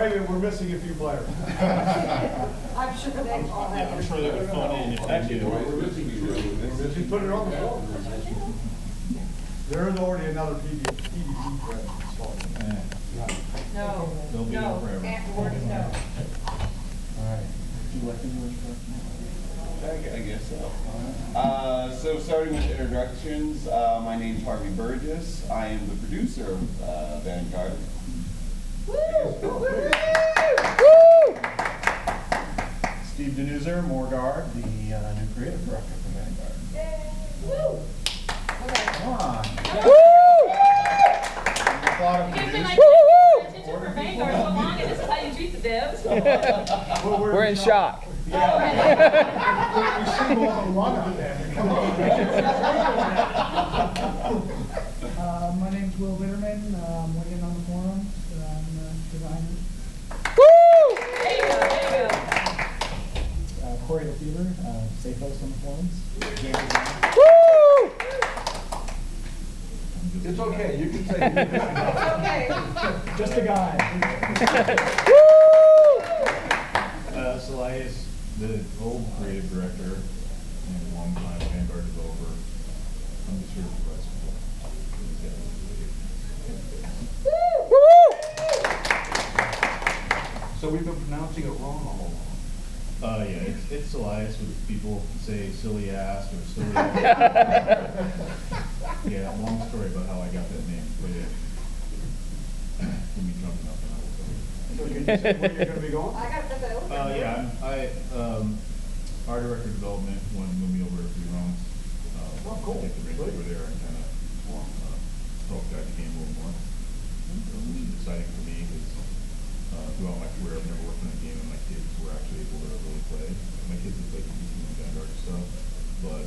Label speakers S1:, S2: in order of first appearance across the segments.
S1: Wait a minute, we're missing a few players.
S2: I'm sure they all have.
S3: I'm sure they would phone in if they do.
S1: Just put it on the floor. There is already another PvP thread installed.
S2: No.
S3: They'll be there forever.
S2: Afterwards, no.
S4: Alright. Do you like the new introduction?
S5: I guess so. So starting with introductions, my name's Harvey Burgess. I am the producer of Vanguard.
S4: Steve Denuser, Morgard, the new creative director for Vanguard. Come on.
S6: You've been like attention for Vanguard so long, and this is how you treat the devs.
S7: We're in shock.
S1: We see all the run out there. Come on.
S8: My name's Will Bitterman. I'm working on the forums. I'm a designer.
S6: There you go, there you go.
S8: Corey DeFever, safe host on the forums.
S1: It's okay, you can say it.
S2: It's okay.
S8: Just a guy.
S3: Elias, the old creative director and longtime Vanguard developer. I'm just here to provide support.
S1: So we've been pronouncing it wrong all along.
S3: Yeah, it's Elias, with people say silly ass or silly. Yeah, long story about how I got that name, but yeah. When we drunk enough, and I will tell you.
S1: So can you say where you're going to be going?
S2: I got to put that over.
S3: Art director of development wanted to move me over to Three Rounds.
S1: Oh, cool.
S3: Take the reins over there and kind of help guide the game a little more. Which is exciting for me because throughout my career I've never worked on a game and my kids were actually able to really play. My kids have played PC and Vanguard stuff, but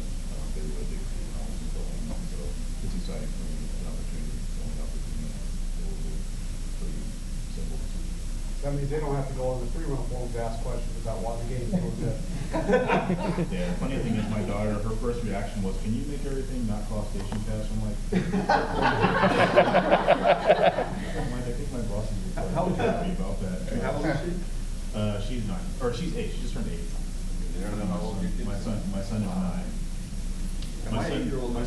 S3: they really dig Three Rounds and stuff. So it's exciting for me. It's an opportunity going out with me. It will be pretty simple.
S1: That means they don't have to go on the 3-round forums to ask questions about why the game's doing good.
S3: Yeah, the funny thing is my daughter, her first reaction was, can you make everything not cost station cash? I'm like, I think my boss is
S1: How old is
S3: happy
S1: she?
S3: about that.
S1: How old is she?
S3: She's 9, or she's 8, she just turned 8.
S5: You don't know how old your kid
S3: My
S5: is?
S3: son is 9. My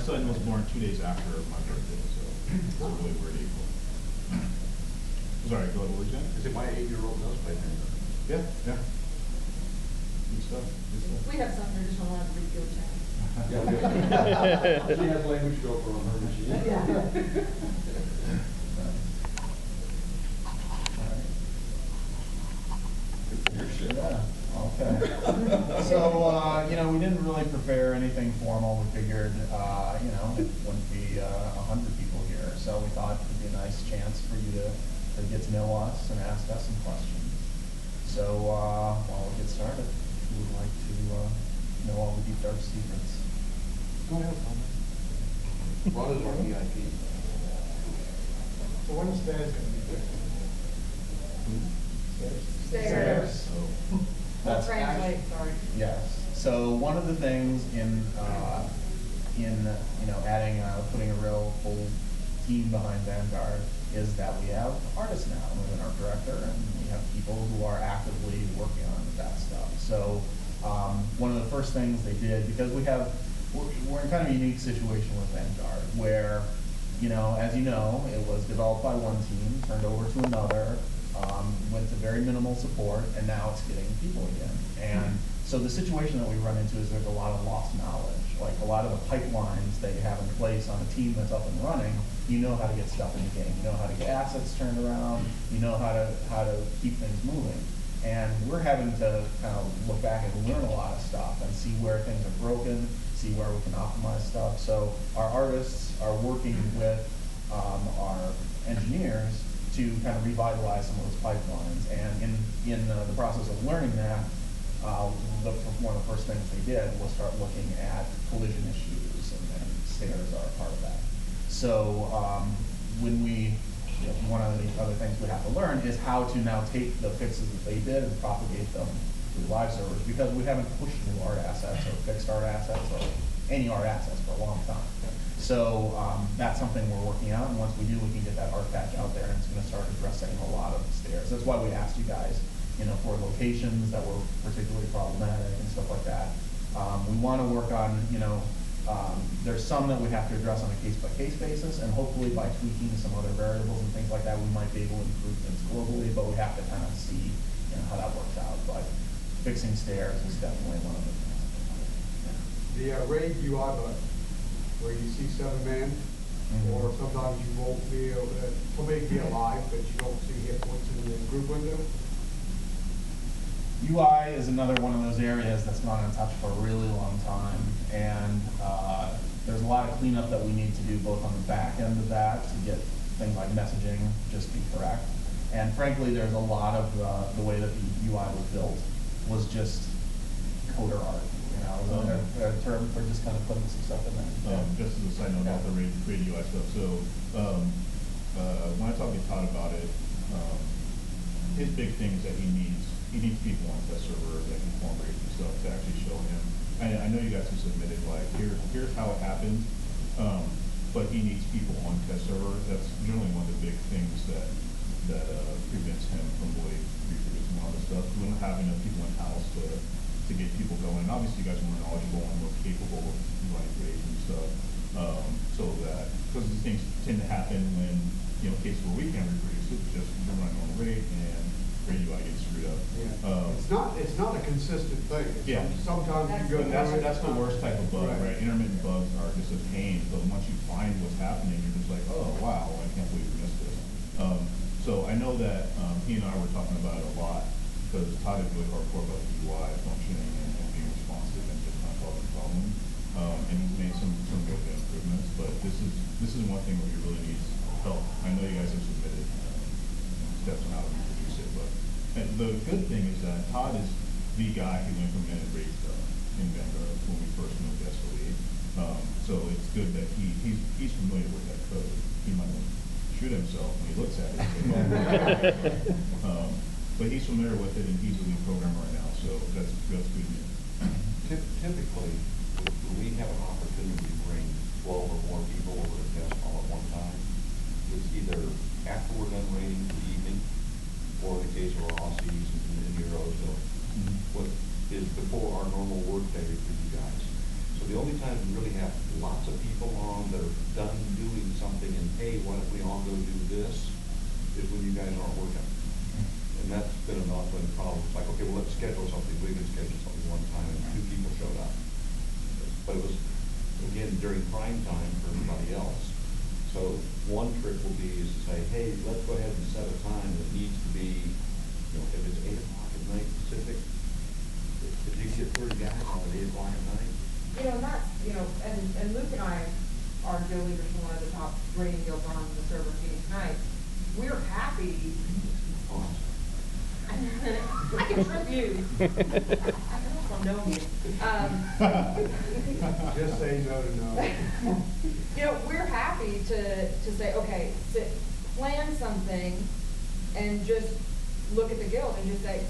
S3: son was born 2 days after my birthday, so we're really weird April. Sorry, go ahead, what were you saying?
S1: I said my 8-year-old does play Vanguard.
S3: Yeah. Good stuff.
S2: We have some traditional ones we go check.
S1: She has language filter on her machine.
S4: Okay. So, we didn't really prepare anything formal. We figured, it wouldn't be 100 people here. So we thought it'd be a nice chance for you to get to know us and ask us some questions. So, while we get started, we would like to know all the deep dark secrets.
S1: Go ahead, Thomas. Ron is our EIP. So when is stairs going to be fixed?
S2: Stairs.
S4: That's
S2: Translate, sorry.
S4: Yes. So one of the things in adding putting a real full team behind Vanguard is that we have artists now within our director, and we have people who are actively working on that stuff. So one of the first things they did, because we're in kind of a unique situation with Vanguard, where as you know, it was developed by one team, turned over to another. Went to very minimal support, and now it's getting people again. And so the situation that we run into is there's a lot of lost knowledge. Like a lot of the pipelines that you have in place on a team that's up and running, you know how to get stuff in the game. You know how to get assets turned around. You know how to keep things moving. And we're having to kind of look back and learn a lot of stuff and see where things are broken, see where we can optimize stuff. So our artists are working with our engineers to kind of revitalize some of those pipelines. And in the process of learning that, one of the first things they did was start looking at collision issues, and stairs are a part of that. So one of the other things we have to learn is how to now take the fixes that they did and propagate them through live servers, because we haven't pushed new art assets or fixed art assets or any art assets for a long time. So that's something we're working on, and once we do, we can get that art patch out there, and it's going to start addressing a lot of stairs. That's why we asked you guys, for locations that were particularly problematic and stuff like that. We want to work on, there's some that we have to address on a case-by-case basis, and hopefully by tweaking some other variables and things like that, we might be able to improve things globally, but we have to kind of see, how that works out. But fixing stairs is definitely one of the things.
S1: The raid UI button, where you see 7-man, or sometimes you won't be able to, somebody can be alive, but you don't see hit points in the group window.
S4: UI is another one of those areas that's not in touch for a really long time, and there's a lot of cleanup that we need to do both on the back end of that to get things like messaging just be correct. And frankly, there's a lot of the way that the UI was built was just coder art. A term for just kind of putting some stuff in there.
S3: Just as a side note about the raid UI stuff, so when I talked to Todd about it, his big thing is that he needs people on test server that can form raids and stuff to actually show him. I know you guys have submitted like here's how it happened, but he needs people on test server. That's generally one of the big things that prevents him from really reproducing all this stuff. We don't have enough people in house to get people going. And obviously, you guys are more knowledgeable and more capable of running raids and stuff. So that because these things tend to happen when cases where we can't reproduce it, just you're running on a raid and raid UI gets screwed up.
S1: Yeah. It's not a consistent thing. Sometimes you go.
S3: That's the worst type of bug, right? Intermittent bugs are just a pain, but once you find what's happening, you're just like, oh wow, I can't believe we missed this. So I know that he and I were talking about it a lot because Todd is really hardcore about the UI functioning and being responsive and just not causing problems. And he's made some good improvements, but this is one thing where he really needs help. I know you guys have submitted steps on how to reproduce it, but the good thing is that Todd is the guy who implemented raid stuff in Vanguard when we first moved to SOE. So it's good that he's familiar with that code. He might shoot himself when he looks at it. But he's familiar with it, and he's a lead programmer right now, so that's good news.
S9: Typically, we have an opportunity to bring 12 or more people over to test all at one time. It's either after we're done raiding for the evening, or in the case of our Aussies and Heroes, what is before our normal work day for you guys. So the only time we really have lots of people on that are done doing something and, hey, why don't we all go do this, is when you guys aren't working. And that's been an ongoing problem. It's like, okay, well, let's schedule something. We can schedule something one time, and 2 people showed up. But it was, again, during prime time for everybody else. So one trick will be is to say, hey, let's go ahead and set a time that needs to be, if it's 8 o'clock at night Pacific, if you get 30 guys on at 8 o'clock at night.
S2: And Luke and I are guild leaders from one of the top rating guilds on the server meeting tonight. We're happy. I can trip you. I can also know you.
S1: Just say no to no.
S2: We're happy to say, okay, plan something and just look at the guild and just say,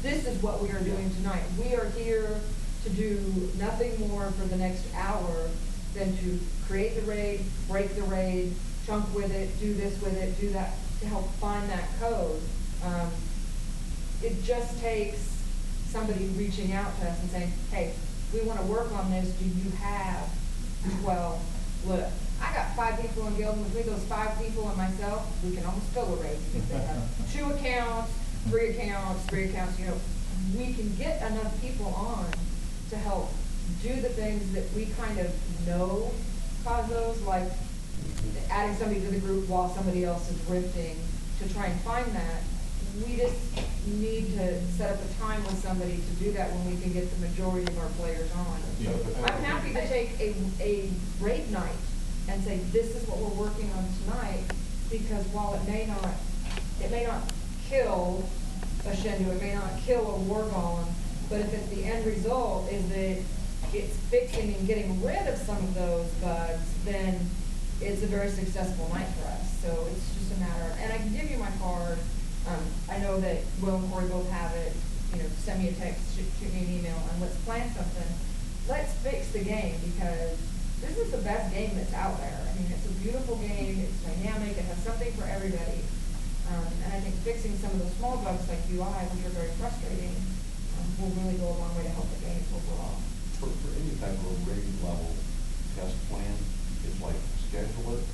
S2: this is what we are doing tonight. We are here to do nothing more for the next hour than to create the raid, break the raid, chunk with it, do this with it, do that, to help find that code. It just takes somebody reaching out to us and saying, hey, we want to work on this. Do you have 12? Look, I got 5 people in guild, and between those 5 people and myself, we can almost fill a raid because they have 2 accounts, 3 accounts, 3 accounts. We can get enough people on to help do the things that we kind of know cause those, like adding somebody to the group while somebody else is rifting to try and find that. We just need to set up a time with somebody to do that when we can get the majority of our players on.
S3: Yeah.
S2: I'm happy to take a raid night and say, this is what we're working on tonight, because while it may not kill a Shendu, it may not kill a war golem, but if the end result is that it's fixing and getting rid of some of those bugs, then it's a very successful night for us. So it's just a matter of, and I can give you my card. I know that Will and Corey both have it. Send me a text, shoot me an email, and let's plan something. Let's fix the game, because this is the best game that's out there. I mean, it's a beautiful game. It's dynamic. It has something for everybody. And I think fixing some of the small bugs like UI, which are very frustrating, will really go a long way to help the game overall.
S9: For any type of raid level test plan, it's like schedule it.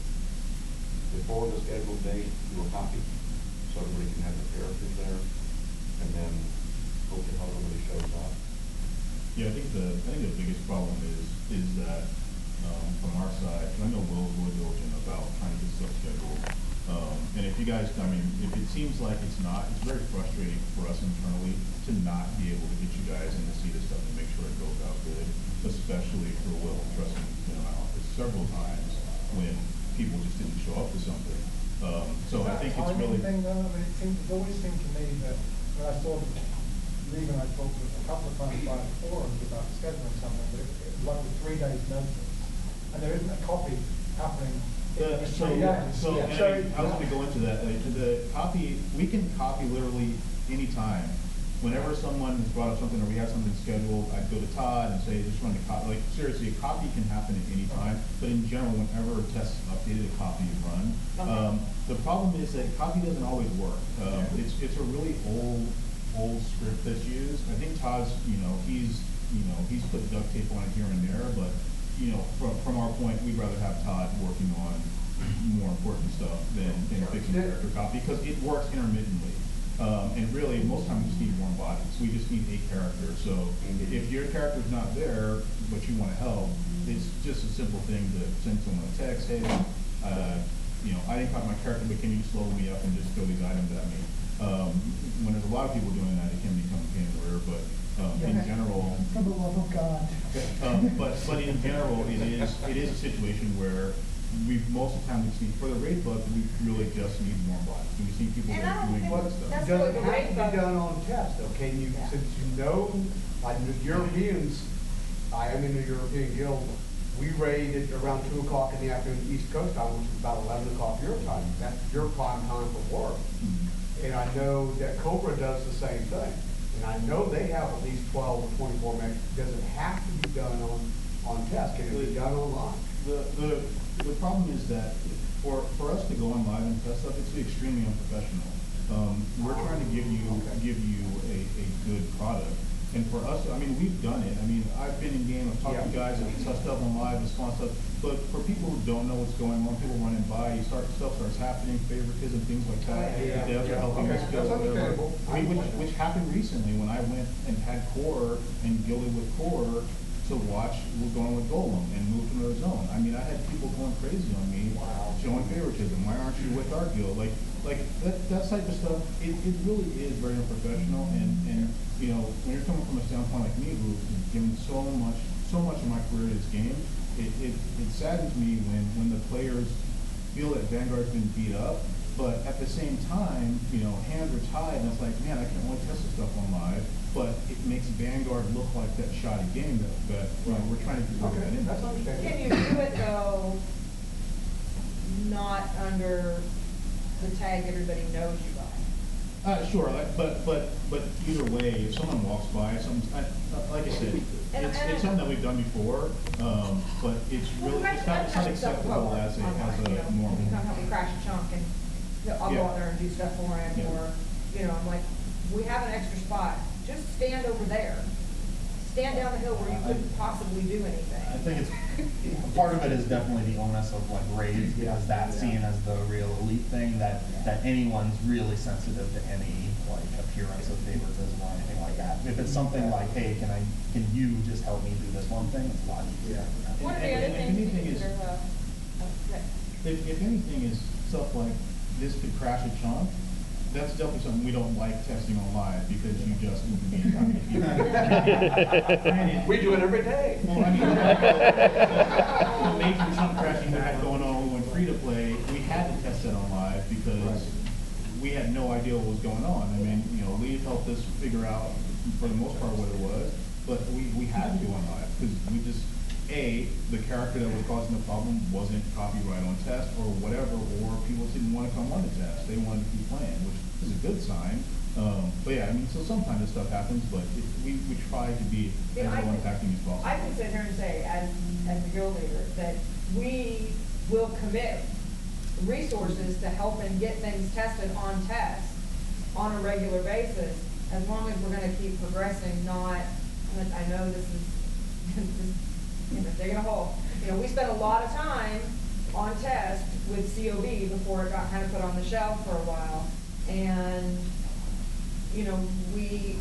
S9: Before the scheduled date, do a copy, so everybody can have the characters there, and then hope to how everybody shows up.
S3: Yeah, I think the biggest problem is that, from our side, and I know Will's really diligent about trying to get stuff scheduled. And if you guys, I mean, if it seems like it's not, it's very frustrating for us internally to not be able to get you guys in to see this stuff and make sure it goes out good, especially for Will. Trust me, you know, several times when people just didn't show up to something. So I think it's really.
S10: Thing, though, it always seemed to me that when I saw Lee and I talked a couple of times by the forums about scheduling something, but it was like with 3 days notice, and there isn't a copy happening.
S3: So I was going to go into that. The copy, we can copy literally anytime. Whenever someone has brought up something or we have something scheduled, I'd go to Todd and say, just run the copy. Like, seriously, a copy can happen at any time, but in general, whenever a test is updated, a copy is run. The problem is that copy doesn't always work. It's a really old script that's used. I think Todd's, he's put duct tape on it here and there, but from our point, we'd rather have Todd working on more important stuff than fixing character copy, because it works intermittently. And really, most times we just need warm bodies. We just need a character. So if your character's not there, but you want to help, it's just a simple thing to send someone a text, hey, I didn't copy my character, but can you slow me up and just throw these items at me? When there's a lot of people doing that, it can become a pain in the rear, but in general.
S8: For the love of God.
S3: But in general, it is a situation where most of the time we see, for the raid bug, we really just need warm bodies. We see people that are doing
S2: what
S3: stuff.
S2: that's
S1: It doesn't
S2: really
S1: have to
S2: great,
S1: be done on test, though. Can you, since like the Europeans, I am in the European Guild, we raided around 2 o'clock in the afternoon East Coast time, which is about 11 o'clock your time. That's your prime time for work. And I know that Cobra does the same thing. And I know they have at least 12 or 24 minutes. Does it have to be done on test? Can it be done online?
S3: The problem is that for us to go on live and test stuff, it's extremely unprofessional. We're trying to give you a good product. And for us, I mean, we've done it. I mean, I've been in game, I've talked to guys that test stuff on live, response stuff. But for people who don't know what's going on, people running by, stuff starts happening, favoritism, things like that. The devs are helping us build whatever. I mean, which happened recently when I went and had Core and guilded with Core to watch what's going on with Golem and moved to another zone. I mean, I had people going crazy on me, showing favoritism. Why aren't you with our guild? Like that type of stuff, it really is very unprofessional. And when you're coming from a standpoint like me, who's given so much of my career to this game, it saddens me when the players feel that Vanguard's been beat up, but at the same time, hands are tied, and it's like, man, I can only test this stuff on live, but it makes Vanguard look like that shoddy game that we're trying to get rid of that in.
S1: That's understandable.
S2: Can you do it though, not under the tag everybody knows you by?
S3: Sure, but either way, if someone walks by, like I said, it's something that we've done before, but it's really, it's not acceptable as a normal.
S2: You come help me crash a chunk and I'll go out there and do stuff for him, or, I'm like, we have an extra spot, just stand over there. Stand down the hill where you couldn't possibly do anything.
S4: I think it's part of it is definitely the onus of like raids, because that's seen as the real elite thing, that anyone's really sensitive to any like appearance of favoritism or anything like that. If it's something like, hey, can you just help me do this one thing, it's a lot easier.
S2: One of the other things
S3: if anything is stuff like this could crash a chunk, that's definitely something we don't like testing on live, because you just wouldn't be
S1: We do it every day.
S3: Well, I mean, the major chunk crashing we had going on when we went free to play, we had to test that on live because we had no idea what was going on. I mean, Lee helped us figure out for the most part what it was, but we had to do on live because we just, the character that was causing the problem wasn't copyright on test or whatever, or people didn't want to come on the test. They wanted to keep playing, which is a good sign. But yeah, I mean, so sometimes this stuff happens, but we try to be as low impacting as possible.
S2: I can sit here and say, as the guild leader, that we will commit resources to help and get things tested on test on a regular basis, as long as we're gonna keep progressing, not, I know this is, digging a hole. We spent a lot of time on test with COB before it got kind of put on the shelf for a while. And, we,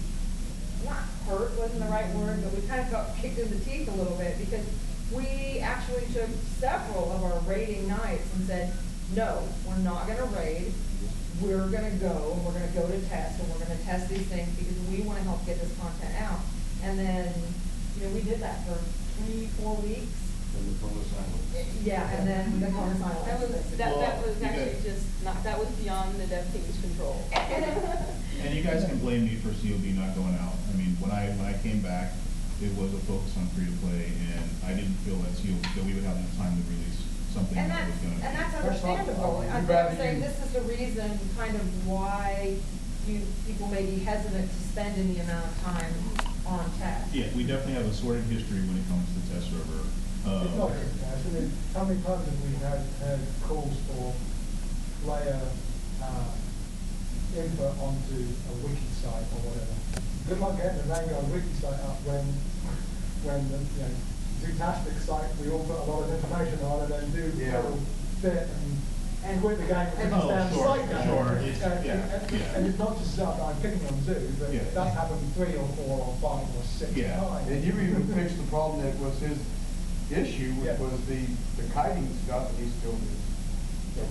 S2: not hurt wasn't the right word, but we kind of got kicked in the teeth a little bit, because we actually took several of our raiding nights and said, no, we're not gonna raid. We're gonna go, and we're gonna go to test, and we're gonna test these things because we wanna help get this content out. And then, we did that for 3-4 weeks.
S9: Then the phone was silent.
S2: Yeah, and then the phone silence.
S6: That was
S3: Well,
S6: actually just not, that was beyond the dev team's control.
S3: And you guys can blame me for COB not going out. I mean, when I came back, it was a focus on free to play, and I didn't feel that we would have enough time to release something
S2: And
S3: that was
S2: that's,
S3: gonna.
S2: and that's understandable. I'm saying this is the reason kind of why people may be hesitant to spend any amount of time on test.
S3: Yeah, we definitely have a sordid history when it comes to test server.
S10: It's not just that. I mean, how many times have we had calls for player input onto a wiki site or whatever? Good luck getting the Vanguard wiki site up when the Zotastic site, we all put a lot of information on and then do a little bit and quit the game and
S3: Oh,
S10: stand
S3: sure,
S10: site game.
S3: sure.
S10: And it's not just that I'm picking on Zoo, but that's happened 3 or 4 or 5 or 6 times.
S1: And you even fixed the problem that was his issue, which was the kiting stuff that he still does.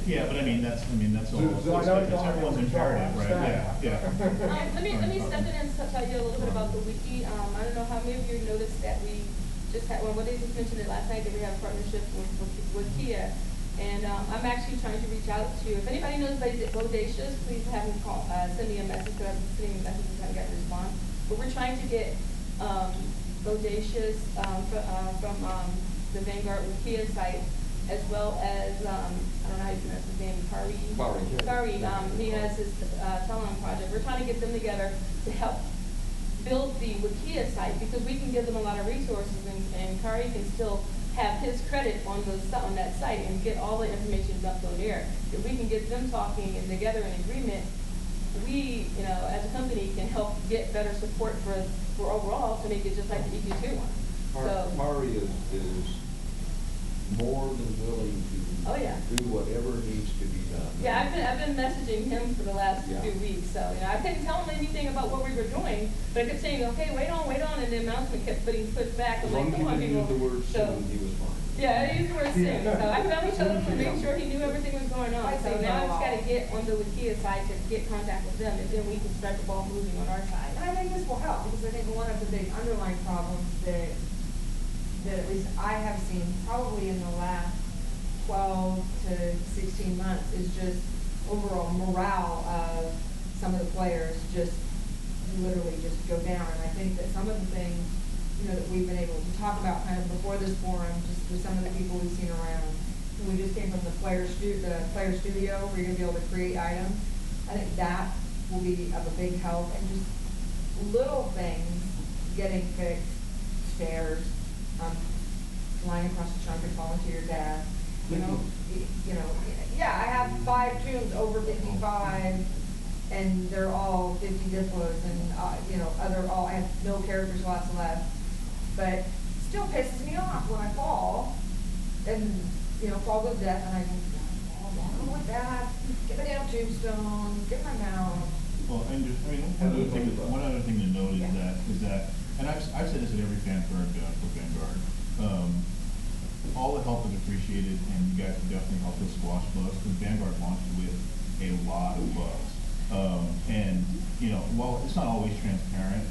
S3: Yeah, but I mean, that's all, it's everyone's imperative, right? Yeah.
S6: Let me step in and tell you a little bit about the wiki. I don't know how many of you noticed that we just had, well, they just mentioned it last night, that we have a partnership with Kia. And I'm actually trying to reach out to, if anybody knows Bodacious, please have them call, send me a message, because I'm sending a message and trying to get a response. But we're trying to get Bodacious from the Vanguard with Kia site, as well as, I don't know how you pronounce his name, Kari, he has his Telon project. We're trying to get them together to help build the Wikia site, because we can give them a lot of resources, and Kari can still have his credit on that site and get all the information dumped on there. If we can get them talking and together in agreement, we, as a company, can help get better support for overall to make it just like the EQ2 one. So,
S9: Mari is more than willing to do whatever needs to be done.
S6: yeah, I've been messaging him for the last few weeks, so I couldn't tell him anything about what we were doing, but I kept saying, okay, wait on, and the announcement kept getting pushed back.
S9: As long as you didn't use the word soon, he was fine.
S6: Yeah, I used the word soon, so I finally told him to make sure he knew everything was going on. So now I just gotta get on the Wikia side to get contact with them, and then we can start the ball moving on our side.
S2: And I think this will help, because I think one of the big underlying problems that at least I have seen probably in the last 12 to 16 months is just overall morale of some of the players just literally just go down. And I think that some of the things, that we've been able to talk about kind of before this forum, just with some of the people we've seen around. We just came from the player studio where you're gonna be able to create items. I think that will be of a big help, and just little things getting fixed, stairs, flying across the trunk and falling to your death. I have 5 tunes over 55, and they're all 50 diplos, and I have no character slots left. But still pisses me off when I fall, and fall to death, and I go, oh, with that, get my damn tombstone, get my mount.
S3: Well, and one other thing to note is that, and I've said this at every fan for Vanguard. All the help is appreciated, and you guys have definitely helped us squash bugs, because Vanguard launched with a lot of bugs. And while it's not always transparent,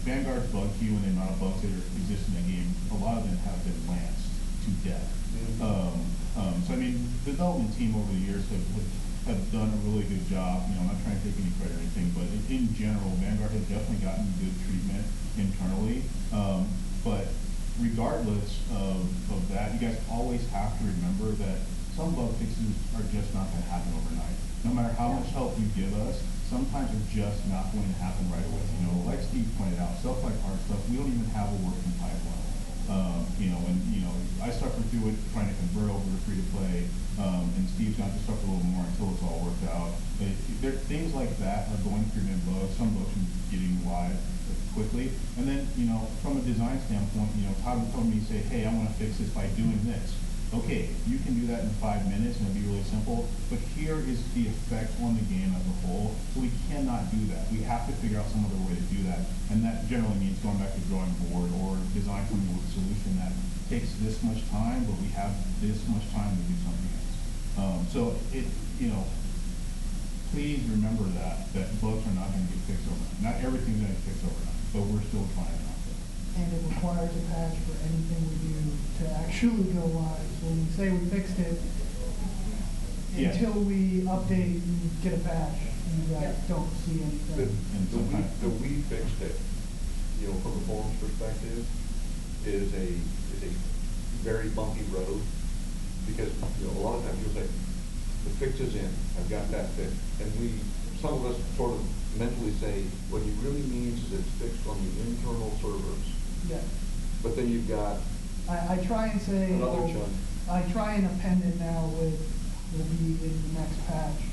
S3: Vanguard's bug queue and the amount of bugs that exist in the game, a lot of them have been lanced to death. So I mean, the development team over the years have done a really good job. I'm not trying to take any credit or anything, but in general, Vanguard has definitely gotten good treatment internally. But regardless of that, you guys always have to remember that some bug fixes are just not going to happen overnight. No matter how much help you give us, sometimes it's just not going to happen right away. Like Steve pointed out, stuff like hard stuff, we don't even have a working pipeline. You know, when, you know, I suffered through it trying to convert over to free to play, and Steve's got to suffer a little more until it's all worked out. But there, things like that are going through new bugs, some bugs are getting live quickly. And then, you know, from a design standpoint, you know, Todd would come to me and say, hey, I want to fix this by doing this. Okay, you can do that in 5 minutes and it'll be really simple, but here is the effect on the game as a whole. So we cannot do that. We have to figure out some other way to do that. And that generally means going back to the drawing board or design coming with a solution that takes this much time, but we have this much time to do something else. So it, you know, please remember that bugs are not going to get fixed overnight. Not everything's going to get fixed overnight, but we're still trying not to.
S8: And it requires a patch for anything we do to actually go live. So when we say we fixed it,
S3: Yeah.
S8: until we update and get a patch, you guys don't see anything.
S9: The we fixed it, you know, from the forum's perspective, is a very bumpy road, because, you know, a lot of times you'll say, the fix is in, I've got that fixed, and some of us sort of mentally say, what he really means is it's fixed on the internal servers.
S8: Yeah.
S9: But then you've got
S8: I try and say,
S9: another chunk.
S8: I try and append it now with, will be in the next patch.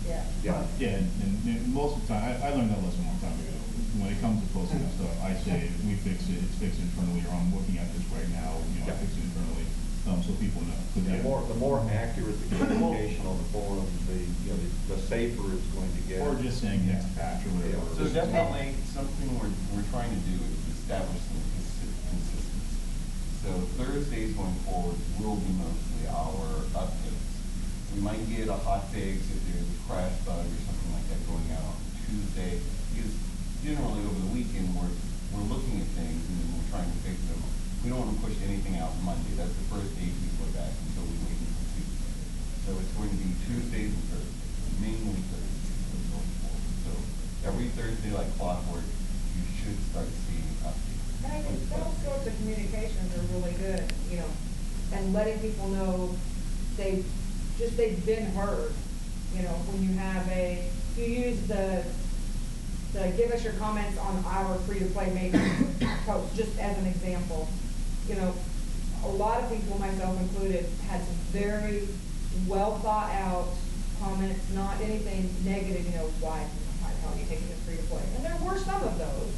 S2: Yeah.
S9: Yeah.
S3: Yeah, and most of the time, I learned that lesson a long time ago. When it comes to posting that stuff, I say, we fix it, it's fixed internally, or I'm looking at this right now, you know, I fix it internally, so people know. 'Cause
S9: The more accurate the communication on the forum, the safer it's going to get.
S3: Or just saying next patch or whatever.
S5: So definitely something we're trying to do is establish some consistency. So Thursdays going forward will be mostly our updates. We might get a hot fix if there's a crash bug or something like that going out on Tuesday, because generally over the weekend we're looking at things and then we're trying to fix them. We don't want to push anything out Monday. That's the first day people are back until we wait until Tuesday. So it's going to be Tuesdays and Thursdays, mainly Thursdays going forward. So every Thursday, like clockwork, you should start seeing updates.
S2: And I think those sorts of communications are really good, you know, and letting people know they've been heard. You know, when you have you use the give us your comments on our free-to-play maintenance post, just as an example. You know, a lot of people, myself included, had some very well thought out comments, not anything negative, you know, why are you taking it free-to-play? And there were some of those.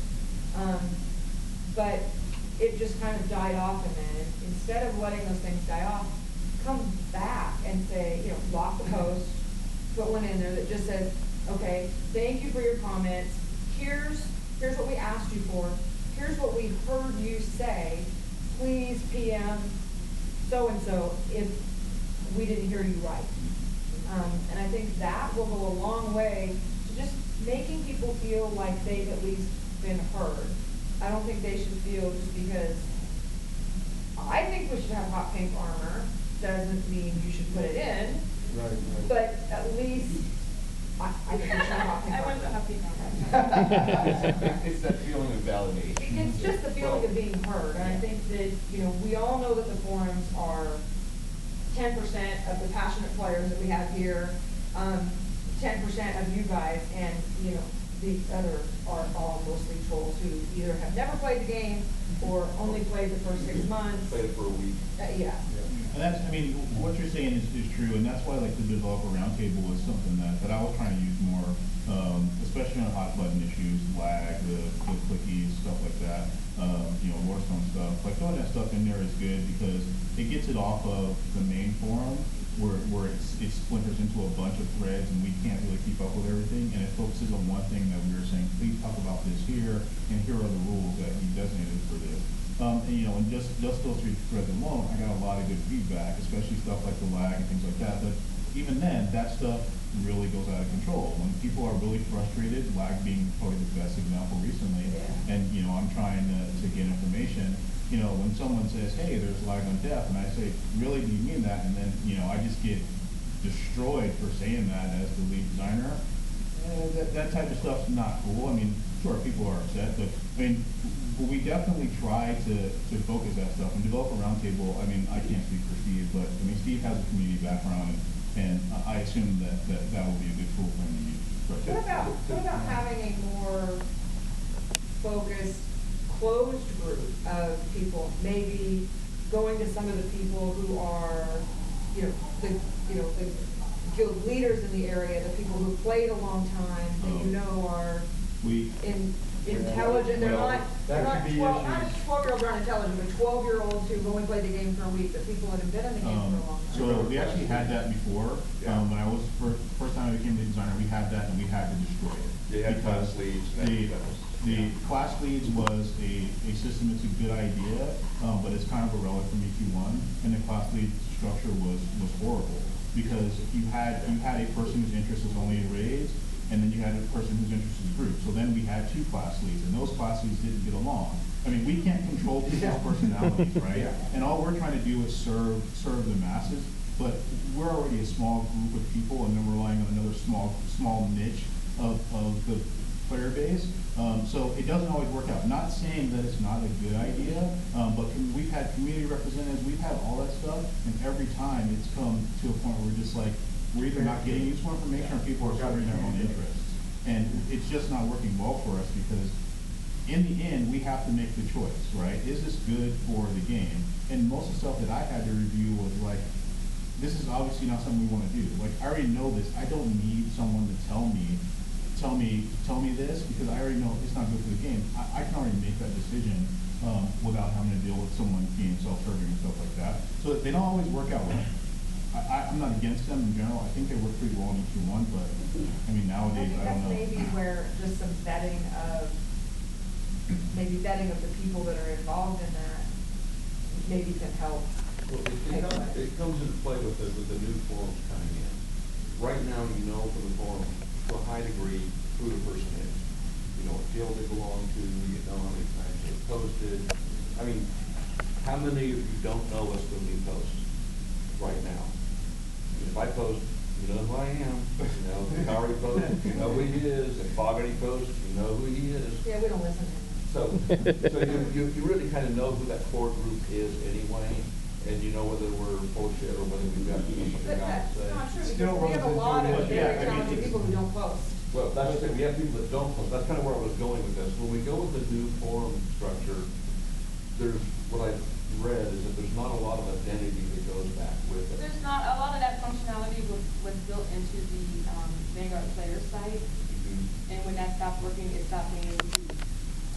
S2: But it just kind of died off, and then instead of letting those things die off, come back and say, you know, block the post, put one in there that just says, okay, thank you for your comments. Here's what we asked you for. Here's what we heard you say. Please PM so-and-so if we didn't hear you right. And I think that will go a long way to just making people feel like they've at least been heard. I don't think they should feel just because I think we should have hot pink armor doesn't mean you should put it in.
S9: Right.
S2: But at least I think we should have hot pink
S6: I
S2: armor.
S6: want the happy number.
S5: It's that feeling of validation.
S2: It's just the feeling of being heard, and I think that, you know, we all know that the forums are 10% of the passionate players that we have here, 10% of you guys, and, you know, the other are all mostly trolls who either have never played the game or only played the first 6 months.
S9: Played it for a week.
S2: Yeah.
S3: And that's, I mean, what you're saying is true, and that's why like the developer roundtable is something that I was trying to use more, especially on hot button issues, lag, the clickies, stuff like that, you know, Warstone stuff. Like throwing that stuff in there is good because it gets it off of the main forum where it splinters into a bunch of threads and we can't really keep up with everything, and it focuses on one thing that we were saying, please talk about this here, and here are the rules that you designated for this. And you know, and just those 3 threads alone, I got a lot of good feedback, especially stuff like the lag and things like that. But even then, that stuff really goes out of control. When people are really frustrated, lag being probably the best example recently, and you know, I'm trying to get information. You know, when someone says, hey, there's lag on def, and I say, really, do you mean that? And then, you know, I just get destroyed for saying that as the lead designer. That type of stuff's not cool. I mean, sure, people are upset, but I mean, we definitely try to focus that stuff. And developer roundtable, I mean, I can't speak for Steve, but I mean, Steve has a community background, and I assume that will be a good tool for him to use.
S2: What about having a more focused closed group of people, maybe going to some of the people who are, the guild leaders in the area, the people who played a long time, that you know are intelligent, they're
S1: Well,
S2: not,
S1: that
S2: not
S1: could be
S2: 12, not
S1: issues.
S2: 12-year-olds aren't intelligent, but 12-year-olds who've only played the game for a week, but people that have been in the game for a long time.
S3: So we actually had that before.
S1: Yeah.
S3: When I was first time I became the designer, we had that and we had to destroy it.
S9: They had
S3: Because
S9: class leads and
S3: the class leads was a system. It's a good idea, but it's kind of a relic from EQ1, and the class lead structure was horrible because you had a person whose interest was only in raids, and then you had a person whose interest is group. So then we had 2 class leads, and those class leads didn't get along. I mean, we can't control people's personalities, right?
S1: Yeah.
S3: And all we're trying to do is serve the masses, but we're already a small group of people, and then we're relying on another small niche of the player base. So it doesn't always work out. Not saying that it's not a good idea, but we've had community representatives, we've had all that stuff, and every time it's come to a point where we're just like, we're either not getting useful information or people are serving their own interests. And it's just not working well for us because in the end, we have to make the choice, right? Is this good for the game? And most of the stuff that I had to review was like, this is obviously not something we want to do. Like, I already know this. I don't need someone to tell me this because I already know it's not good for the game. I can already make that decision without having to deal with someone being self-serving and stuff like that. So they don't always work out well. I'm not against them in general. I think they work pretty well in EQ1, but I mean nowadays I don't know.
S2: That's maybe where just some vetting of the people that are involved in that maybe can help.
S9: Well, it comes into play with the new forums coming in. Right now, you know from the forum to a high degree who the person is. You know what guild they belong to, you know how many times they've posted. I mean, how many of you don't know what's going to be posted right now? If I post, you know who I am. You know, if Kari posts, you know who he is. If Fogarty posts, you know who he is.
S2: Yeah, we don't listen to him.
S9: So you really kind of know who that core group is anyway, and you know whether we're bullshit or whether we've got something
S2: But
S9: else
S2: that's
S9: to say.
S2: not true,
S1: Still
S2: because we have a lot of
S1: runs into
S2: very
S3: it.
S2: talented people who don't post.
S9: Well, that's the thing, we have people that don't post. That's kind of where I was going with this. When we go with the new forum structure, there's, what I've read is that there's not a lot of identity that goes back with it.
S6: There's not, a lot of that functionality was built into the Vanguard player site, and when that stopped working, it stopped being able to,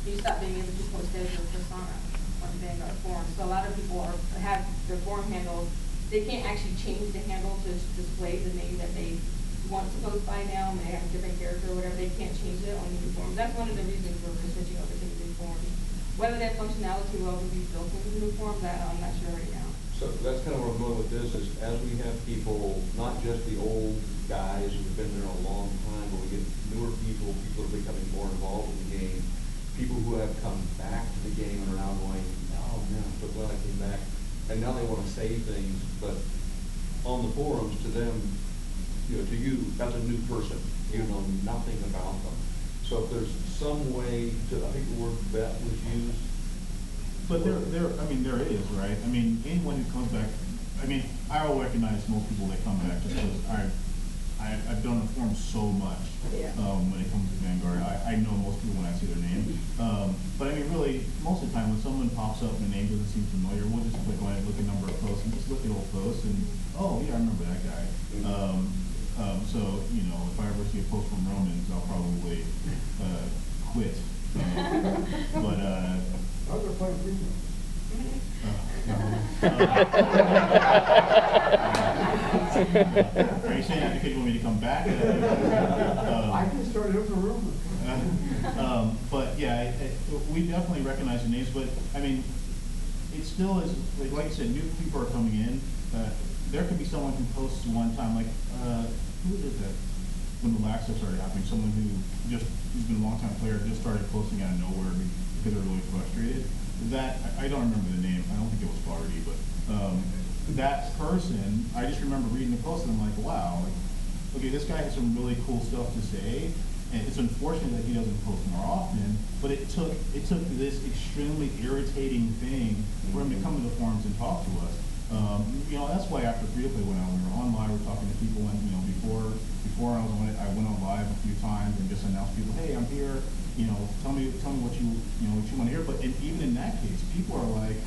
S6: you stop being able to post as your persona on the Vanguard forum. So a lot of people have their forum handles, they can't actually change the handle to display the name that they want to post by now, and they have a different character or whatever, they can't change it on the new forums. That's one of the reasons we're switching over to the new forums. Whether that functionality will ever be built into the new forums, I'm not sure right now.
S9: So that's kind of where I'm going with this, is as we have people, not just the old guys who've been there a long time, but we get newer people are becoming more involved in the game, people who have come back to the game and are now going, oh man, I'm so glad I came back. And now they want to say things, but on the forums, to them, you know, to you, that's a new person. You know nothing about them. So if there's some way to, I think the word vet was used.
S3: But there is, right? I mean, anyone who comes back, I mean, I will recognize most people that come back just because I've done the forum so much when it comes to Vanguard. I know most people when I see their name. But I mean, really, most of the time when someone pops up and the name doesn't seem familiar, we'll just click on it, look at number of posts, and just look at old posts, and oh yeah, I remember that guy. So you know, if I ever see a post from Romans, I'll probably quit. But
S1: How's our playing freedom?
S3: Are you saying that because you want me to come back?
S1: I can start it as a rumor.
S3: But yeah, we definitely recognize the names, but I mean, it still is, like I said, new people are coming in. There could be someone who posts one time, like, who did that? When the lag stuff started happening, someone who's been a long time player, just started posting out of nowhere because they're really frustrated. That, I don't remember the name, I don't think it was Fogarty, but that person, I just remember reading the post and I'm like, wow, like, okay, this guy has some really cool stuff to say, and it's unfortunate that he doesn't post more often, but it took this extremely irritating thing for him to come to the forums and talk to us. You know, that's why after free-to-play went out, we were on live, we were talking to people, and, you know, before I went on live a few times and just announced people, hey, I'm here, you know, tell me what you want to hear. But even in that case, people are like,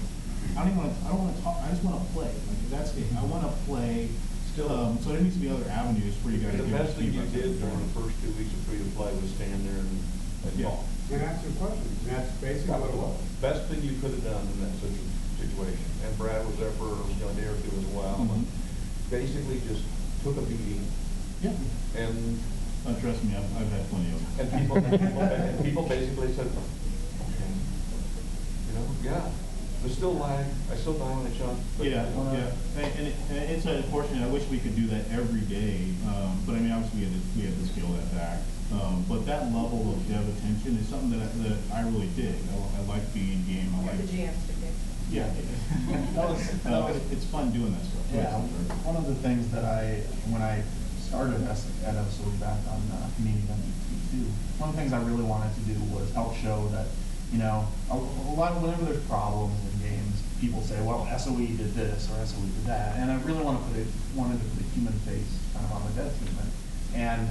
S3: I don't want to talk, I just want to play. Like, that's it, I want to play.
S9: Still,
S3: so there needs to be other avenues for you guys to
S9: the
S3: give
S9: best thing you
S3: feedback.
S9: did during the first 2 weeks of free to play was stand there and
S3: Yeah.
S9: talk.
S1: And answer questions, and that's basically what it was.
S9: Best thing you could have done in that situation. And Brad was there for, you know, a day or two as well.
S3: Mhm.
S9: Basically just took a beating
S3: Yeah.
S9: and
S3: Trust me, I've had plenty of them.
S9: and people basically said, okay, you know, yeah. There's still lag, I still die on a chunk. But,
S3: Yeah,
S9: yeah.
S3: and it's unfortunate. I wish we could do that every day, but I mean, obviously we had to scale that back. But that level of dev attention is something that I really dig. I like being in game. I like.
S2: The GM stick.
S3: Yeah, it's fun doing that stuff.
S4: Yeah, one of the things that when I started at SOE back on Community MVP2, one of the things I really wanted to do was help show that, you know, a lot of, whenever there's problems in games, people say, well, SOE did this or SOE did that, and I really wanted to put a human face kind of on the dev team and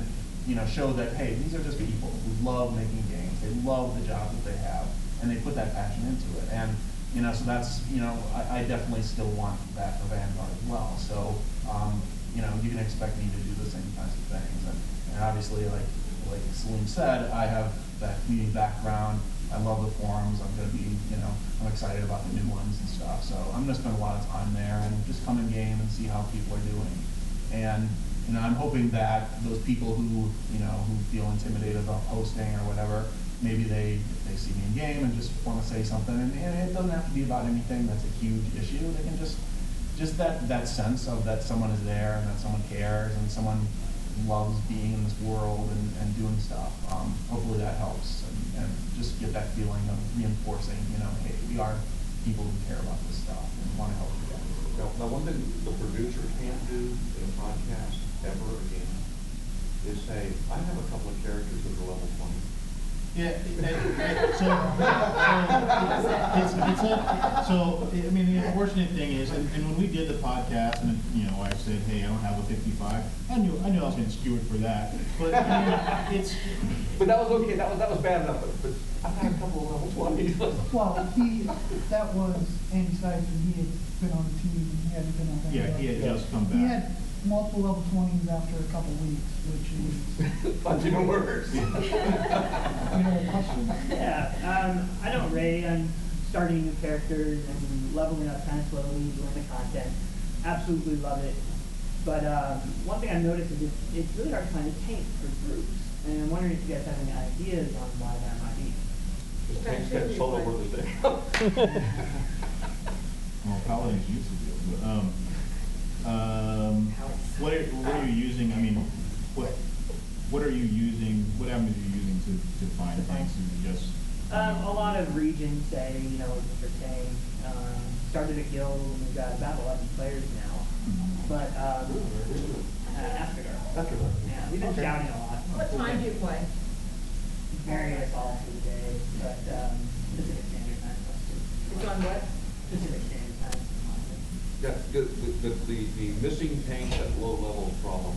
S4: you know, show that, hey, these are just people who love making games, they love the job that they have, and they put that passion into it. And you know, so that's, you know, I definitely still want that for Vanguard as well. So you know, you can expect me to do the same kinds of things. And obviously, like Salim said, I have that community background. I love the forums. I'm going to be, you know, I'm excited about the new ones and stuff. So I'm going to spend a lot of time there and just come in game and see how people are doing. And you know, I'm hoping that those people who, you know, who feel intimidated about posting or whatever, maybe they see me in game and just want to say something. And it doesn't have to be about anything that's a huge issue. They can just that sense of that someone is there and that someone cares and someone loves being in this world and doing stuff. Hopefully that helps and just get that feeling of reinforcing, you know, hey, we are people who care about this stuff and want to help you guys.
S9: Now, one thing the producer can't do in a podcast ever again is say, I have a couple of characters that are level 20.
S3: Yeah, so I mean, the unfortunate thing is, and when we did the podcast, and you know, I said, hey, I don't have a 55. I knew I was getting skewered for that, but I mean, it's.
S9: But that was okay. That was bad enough. But I've had a couple of level 20s.
S8: Well, that was Andy Sykes, and he had been on the team, and he hadn't been on that.
S3: Yeah, he had just come back.
S8: He had multiple level 20s after a couple weeks, which is.
S9: That's even worse.
S8: You know, a question?
S11: Yeah, I don't raid. I'm starting new characters and leveling up kind of slowly, doing the content. Absolutely love it. But one thing I've noticed is it's really hard to find a tank for groups. And I'm wondering if you guys have any ideas on why that might be.
S9: Just tanks get solo where they stay.
S3: Well, Paladins used to do it, but what are you using? I mean, what are you using? What avenues are you using to find tanks? Is it just
S11: A lot of regions say, you know, for tank. Started a guild and we've got about 11 players now. But Afterguard. Yeah, we've been shouting a lot.
S2: What time do you play?
S11: Various all through the day, but Pacific Standard Time.
S2: It's on what?
S11: Pacific Standard Time.
S9: Yeah, the missing tanks at low level problem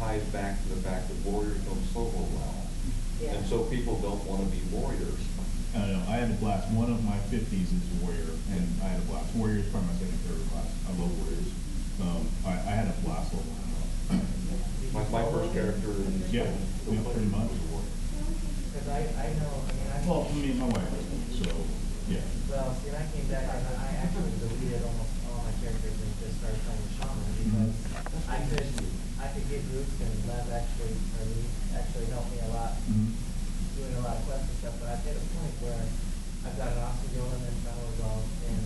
S9: ties back to the fact that warriors don't solo well.
S2: Yeah.
S9: And so people don't want to be warriors.
S3: I don't know. I had a blast. One of my 50s is warrior, and I had a blast. Warrior is probably my second favorite class. I love warriors. I had a blast level.
S9: My first character in
S3: Yeah, pretty much.
S12: Because I know, I mean,
S3: Well, me and my wife, so yeah.
S12: well, see, when I came back, I actually deleted almost all my characters and just started playing the shaman because I could get groups and Lev actually helped me a lot, doing a lot of quests and stuff, but I've hit a point where I've got an awesome guild and then fellows all, and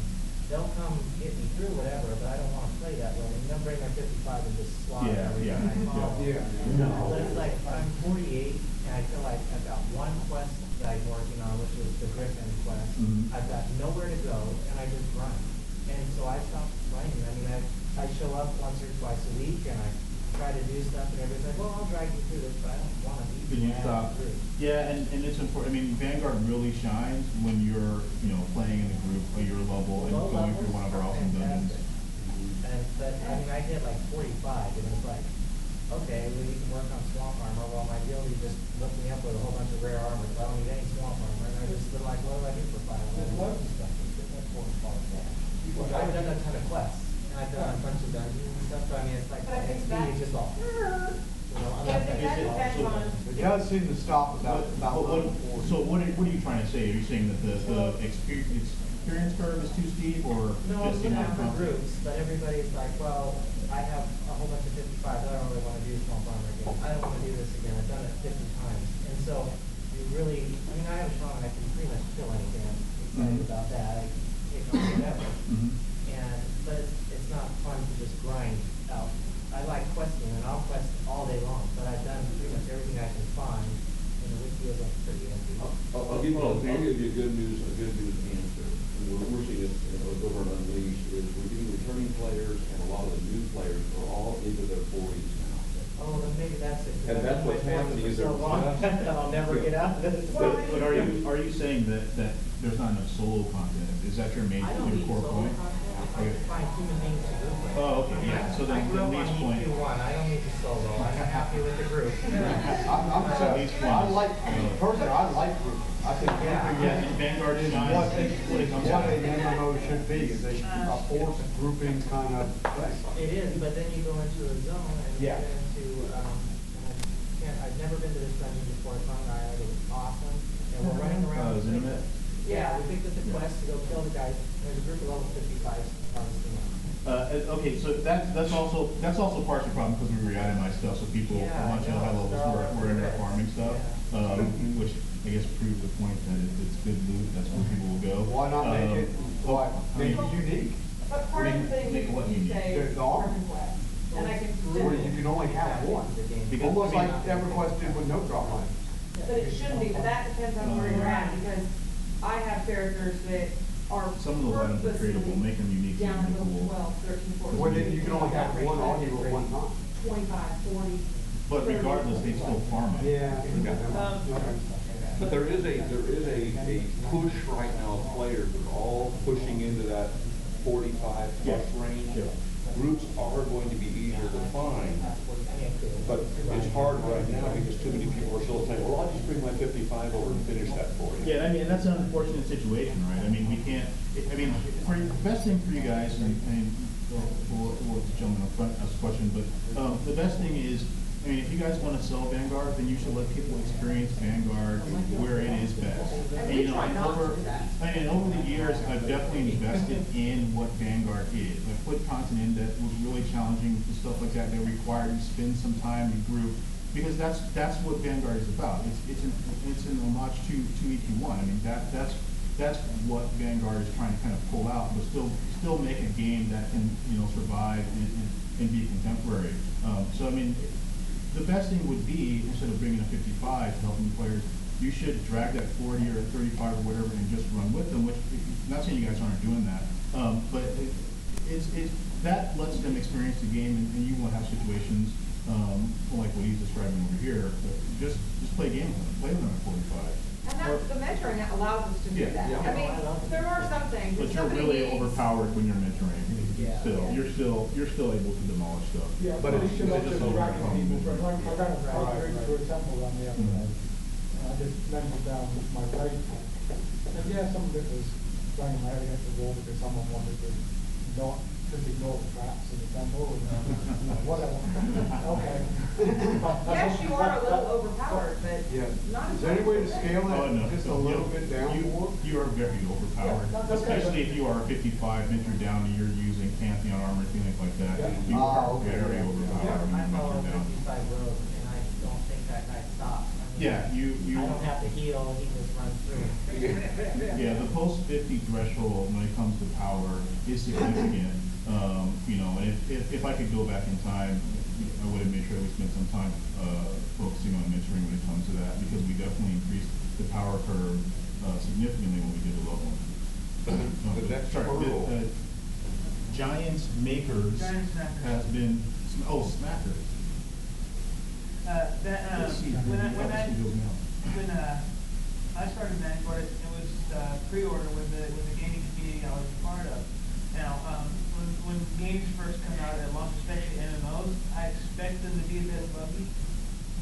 S12: they'll come get me through whatever, but I don't want to play that way. And they'll bring my 55 and just slaughter everything I follow. But it's like, I'm 48, and I feel like I've got one quest that I'm working on, which is the Griffin quest. I've got nowhere to go, and I just run. And so I stopped playing. I mean, I show up once or twice a week, and I try to do stuff, and everybody's like, well, I'll drag you through this, but I don't want to be
S3: Then you stop. Yeah, and it's important. I mean, Vanguard really shines when you're, you know, playing in a group at your level and going through one of our awesome dungeons.
S12: but I mean, I hit like 45, and it's like, okay, well, you can work on swamp armor, well, my guild just looked me up with a whole bunch of rare armor, so I don't need any swamp armor, and I just been like, what do I do for 5?
S10: There's loads of stuff that's getting that 45.
S12: I've done a ton of quests, and I've done a bunch of dungeons and stuff, so I mean, it's like,
S2: But I think
S12: XP
S2: that-
S12: is just all, you know, I'm
S2: Yeah,
S12: not
S2: but that depends on.
S1: It does seem to stop about
S3: But
S1: level 40.
S3: so what are you trying to say? Are you saying that the experience curve is too steep, or
S12: no, I'm
S3: just the
S12: looking
S3: amount
S12: at
S3: of
S12: the
S3: content?
S12: groups, but everybody's like, well, I have a whole bunch of 55s, I don't really wanna do swamp armor again, I don't wanna do this again, I've done it 50 times, and so, you really, I mean, I have a shaman, I can pretty much kill anything, I'm excited about that, I take on whatever. And, but it's not fun to just grind out. I like questing, and I'll quest all day long, but I've done pretty much everything I can find, and the wiki is like pretty empty.
S9: I'll give you a good news answer. And we're seeing it over on Unleashed is we're getting returning players, and a lot of the new players are all into their 40s now.
S12: Oh, then maybe that's it. 'cause
S9: And
S12: I've
S9: that's
S12: done
S9: what's
S12: my
S9: happening
S12: for
S9: is
S12: so
S9: they're-
S12: long that I'll never get out of this.
S3: But are you saying that there's not enough solo content? Is that your main,
S12: I don't
S3: your
S12: need
S3: core
S12: solo
S3: point?
S12: content, I can find human beings to group with.
S3: Oh, okay, yeah, so then
S12: I grew
S3: the
S12: up on
S3: least point.
S12: EQ1, I don't need the solo, I'm happy with the group.
S1: I'm sorry, I like, personally, I like groups. I think grouping
S3: Yeah, and Vanguard
S1: is
S3: shines
S1: what
S3: when it comes out.
S1: an MMO should be, is a forced grouping kind of thing.
S12: It is, but then you go into a zone and you
S1: Yeah.
S12: get into, I've never been to this dungeon before, it's on an island, it was awesome, and we're running around.
S3: Is Intimate?
S12: Yeah, we picked up the quest to go kill the guys, there's a group of level 55s on the team.
S3: Okay, so that's also part of the problem, because we re-itemized stuff, so people, a
S12: Yeah,
S3: bunch of
S12: I
S3: high
S12: know.
S3: levels were in there farming stuff,
S12: Yeah.
S3: which I guess proves the point that if it's good loot, that's where people will go.
S1: Why not make it, what, make it
S3: I mean,
S1: unique?
S2: But part of the thing
S3: Make
S2: is
S3: what
S2: you
S3: you need.
S2: say,
S1: The arm.
S2: Farming Quest, and I can.
S1: Or you can only have one.
S3: Because-
S1: Almost like EverQuest did with no drop line.
S2: But it shouldn't be, but that depends on where you're at, because I have characters that are
S3: Some of those items are tradable,
S2: purposely
S3: make them unique, so
S2: down
S3: you
S2: to
S3: can
S2: level
S3: cool.
S2: 12, 13, 14.
S1: Well, then you can only have one on you at one time.
S2: 25, 40.
S3: But regardless, they still farm it.
S1: Yeah.
S2: Um,
S9: But there is a push right now of players that are all pushing into that 45 plus range. Groups are going to be easier to find, but it's hard right now because too many people are still saying, well, I'll just bring my 55 over and finish that for you.
S3: Yeah, I mean, and that's an unfortunate situation, right? I mean, we can't, I mean, the best thing for you guys, and we'll jump in front, ask a question, but, the best thing is, I mean, if you guys wanna sell Vanguard, then you should let people experience Vanguard where it is best.
S2: And
S3: And,
S2: we
S3: you know,
S2: try not to
S3: over,
S2: do that.
S3: and over the years, I've definitely invested in what Vanguard is. I put content in that was really challenging, and stuff like that, that required you to spend some time in group, because that's what Vanguard is about. It's an homage to ET1. I mean, that's what Vanguard is trying to kind of pull out, but still make a game that can, you know, survive and be contemporary. So I mean, the best thing would be, instead of bringing a 55 to help new players, you should drag that 40 or 35 or whatever and just run with them, which, not saying you guys aren't doing that, but that lets them experience the game, and you won't have situations like what he's describing over here, but just play games with them, play with them at 45.
S2: And that's, the mentoring allows us to do
S3: Yeah.
S2: that.
S3: Yeah.
S2: I mean, there are some things.
S3: But
S2: if
S3: you're
S2: somebody
S3: really
S2: needs-
S3: overpowered when you're mentoring.
S12: Yeah.
S3: You're still able to demolish stuff.
S10: Yeah,
S1: But
S10: but
S1: it's
S10: you should
S1: just
S10: also
S1: a
S10: drag
S3: problem.
S10: people from, I ran a
S1: Right,
S10: group,
S1: right.
S10: for example, on the other day. I just mentioned down my rate. And yeah, some of it was throwing my head against the wall because someone wanted to just ignore the traps in the temple and whatever. Okay.
S2: Yes, you are a little overpowered, but
S1: Yeah.
S2: not.
S1: Is there any way to scale
S3: Oh, no.
S1: it just a little bit down more?
S3: You are very overpowered,
S10: Yeah, that's okay.
S3: especially if you are 55, venture down and you're using Pantheon armor, things like that.
S10: Yeah.
S3: You are
S1: Okay.
S3: very
S12: Yeah,
S3: overpowered when
S12: I
S3: you
S12: follow
S3: venture down.
S12: 55 rows, and I don't think that guy stops. I mean,
S3: Yeah, you.
S12: I don't have to heal, he just runs through.
S3: Yeah, the post 50 threshold when it comes to power is significant. You know, and if I could go back in time, I would have made sure that we spent some time focusing on mentoring when it comes to that, because we definitely increased the power curve significantly when we did the level.
S9: The next hurdle.
S3: Giants Makers
S11: Giants Makers.
S3: has been, Smackers. Let's see,
S11: When
S3: how this goes now.
S11: I started Vanguard, it was pre-order with the gaming community I was a part of. Now,
S13: when games first come out at launch, especially MMOs, I expect them to be a bit buggy,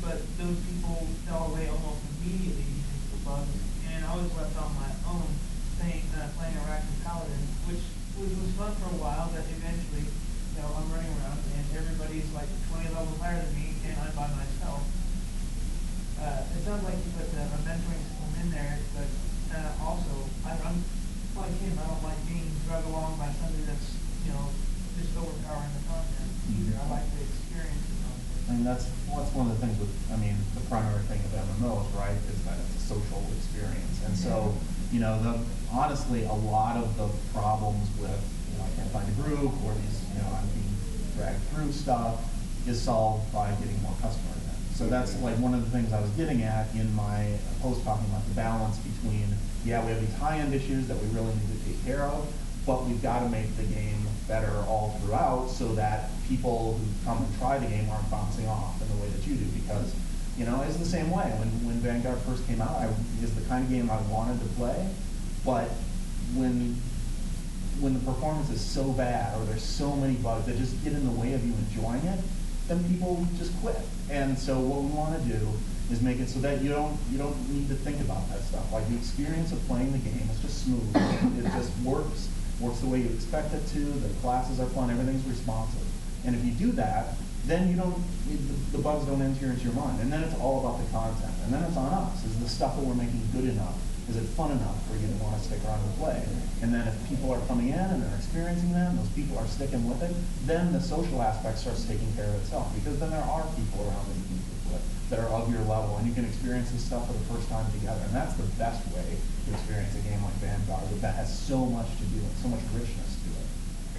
S13: but those people fell away almost immediately because of the bugs, and I was left on my own playing Iraqi Paladin, which was fun for a while, but eventually, you know, I'm running around and everybody's like 20 levels higher than me, and I'm by myself. It sounds like you put a mentoring system in there, but also, I'm like him, I don't like being drug along by somebody that's, you know, just overpowering the content either. I like the experience of content.
S4: I mean, that's one of the things with, I mean, the primary thing of MMOs, right, is that it's a social experience. And so, you know, honestly, a lot of the problems with, you know, I can't find a group, or these, you know, I'm being dragged through stuff, is solved by getting more customers in. So that's like one of the things I was getting at in my post, talking about the balance between, yeah, we have these high-end issues that we really need to take care of, but we've got to make the game better all throughout so that people who come and try the game aren't bouncing off in the way that you do, because, you know, it's the same way. When Vanguard first came out, it's the kind of game I wanted to play, but when the performance is so bad or there's so many bugs that just get in the way of you enjoying it, then people just quit. And so what we want to do is make it so that you don't need to think about that stuff. Like, the experience of playing the game is just smooth. It just works the way you expect it to. The classes are fun. Everything's responsive. And if you do that, then the bugs don't enter into your mind. And then it's all about the content. And then it's on us. Is the stuff that we're making good enough? Is it fun enough for you to want to stick around and play? And then if people are coming in and they're experiencing that, and those people are sticking with it, then the social aspect starts taking care of itself, because then there are people around that you can group with that are of your level, and you can experience this stuff for the first time together. And that's the best way to experience a game like Vanguard, that has so much to do with, so much richness to it.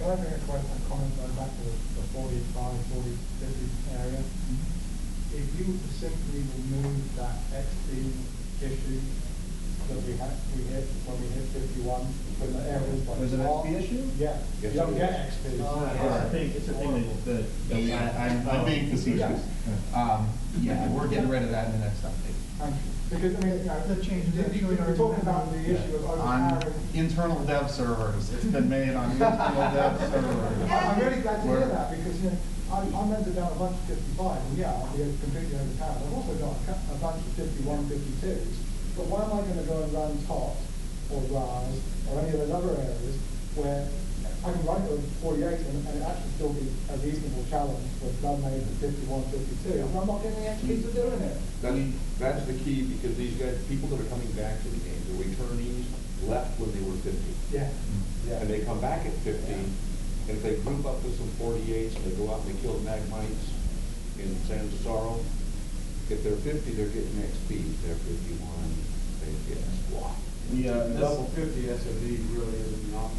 S10: Can I bring a comment going back to the 45, 40, 50 area? If you were to simply remove that XP issue that we hit when we hit 51, when the areas like
S4: There's an XP issue?
S10: Yeah, you don't get XP.
S3: It's a thing that
S4: I'm being facetious. Yeah, we're getting rid of that in the next update.
S10: Because, I mean, you know, the changes actually are talking about the issue of
S4: On
S10: overpowering.
S4: internal dev servers. It's been made on internal dev servers.
S10: I'm really glad to hear that, because, you know, I mentored down a bunch of 55, and yeah, I'll be completely overpowered. I've also got a bunch of 51, 52s. But why am I going to go and run TOT or RAS or any of those other areas where I can run it with 48 and it actually still be a reasonable challenge with run made at 51, 52, and I'm not getting the XP for doing it.
S9: That's the key, because these guys, people that are coming back to the game, the returnees left when they were 50.
S10: Yeah.
S9: And they come back at 50, and if they group up with some 48s and they go out and they kill the Magmites in Sands of Sorrow, if they're 50, they're getting XP. If they're 51, they get squat.
S1: Level 50 SOE really isn't an option.